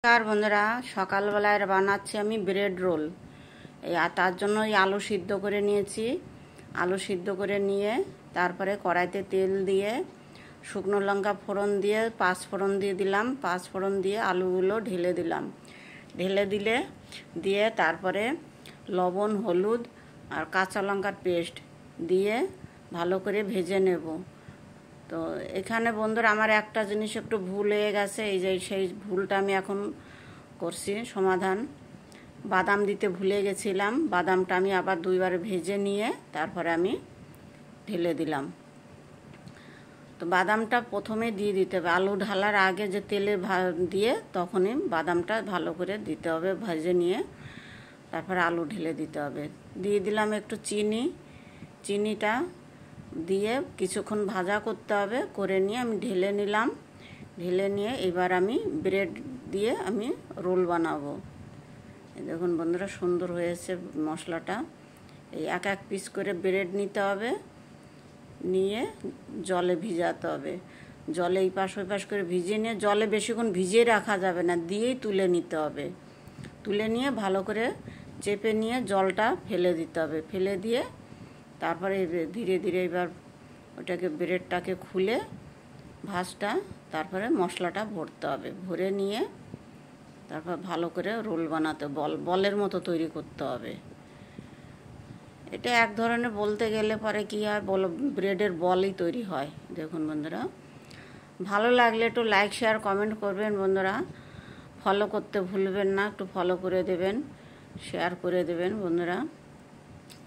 নমস্কার বন্ধুরা, সকালবেলায় বানাচ্ছি আমি ব্রেড রোল। তার জন্য এই আলু সিদ্ধ করে নিয়েছি। আলু সিদ্ধ করে নিয়ে তারপরে কড়াইতে তেল দিয়ে শুকনো লঙ্কা ফোড়ন দিয়ে পাঁচফোড়ন দিয়ে দিলাম। পাঁচফোড়ন দিয়ে আলুগুলো ঢেলে দিলাম। দিয়ে তারপরে লবণ, হলুদ আর কাঁচা লঙ্কার পেস্ট দিয়ে ভালো করে ভেজে নেব। তো এখানে বন্ধুরা আমার একটা জিনিস একটু ভুল হয়ে গেছে, সেই ভুলটা আমি এখন করছি সমাধান। বাদাম দিতে ভুলে গেছিলাম। বাদামটা আমি আবার দুইবার ভেজে নিয়ে তারপরে আমি ঢেলে দিলাম। তো বাদামটা প্রথমে দিয়ে দিতে হবে, আলু ঢালার আগে যে তেলে দিয়ে তখনই বাদামটা ভালো করে দিতে হবে, ভেজে নিয়ে তারপরে আলু ঢেলে দিতে হবে। দিয়ে দিলাম একটু চিনিটা দিয়ে কিছুক্ষণ ভাজা করতে হবে। করে নিয়ে আমি ঢেলে নিলাম। ঢেলে নিয়ে এবার আমি ব্রেড দিয়ে আমি রোল বানাবো। দেখুন বন্ধুরা, সুন্দর হয়েছে মশলাটা। এই এক এক পিস করে ব্রেড নিতে হবে, নিয়ে জলে ভিজাতে হবে। জলে এই পাশ ওই পাশ করে ভিজিয়ে নিয়ে, জলে বেশিক্ষণ ভিজিয়ে রাখা যাবে না, দিয়েই তুলে নিতে হবে। তুলে নিয়ে ভালো করে চেপে নিয়ে জলটা ফেলে দিতে হবে। ফেলে দিয়ে তারপরে ধীরে ধীরে এবার ওটাকে ব্রেডটাকে খুলে ভাঁজটা তারপরে মশলাটা ভরতে হবে। ভরে নিয়ে তারপর ভালো করে রোল বানাতে বলের মতো তৈরি করতে হবে। এটা এক ধরনের বলতে গেলে পরে কি হয়, ব্রেডের বলই তৈরি হয়। দেখুন বন্ধুরা, ভালো লাগলে একটু লাইক শেয়ার কমেন্ট করবেন বন্ধুরা। ফলো করতে ভুলবেন না, একটু ফলো করে দেবেন, শেয়ার করে দেবেন বন্ধুরা।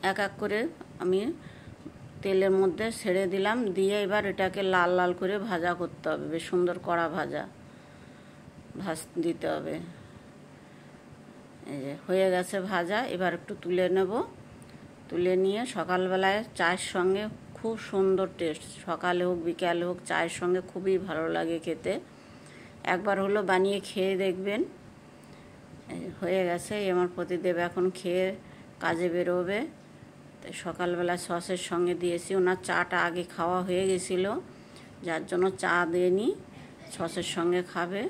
এক এক করে আমি তেলের মধ্যে ছেড়ে দিলাম। দিয়ে এবার এটাকে লাল লাল করে ভাজা করতে হবে, বেশ সুন্দর কড়া দিতে হবে। এই যে হয়ে গেছে ভাজা। এবার একটু তুলে নেব। তুলে নিয়ে সকালবেলায় চায়ের সঙ্গে খুব সুন্দর টেস্ট, সকালে হোক বিকালে হোক চায়ের সঙ্গে খুবই ভালো লাগে খেতে। একবার হলো বানিয়ে খেয়ে দেখবেন। হয়ে গেছে। আমার প্রতিদেব এখন খেয়ে কাজে বেরোবে। সকালবেলা সসের সঙ্গে দিয়েছি। ওনার চাটা আগে খাওয়া হয়ে গেছিলো, যার জন্য চা দেয়নি, সসের সঙ্গে খাবে।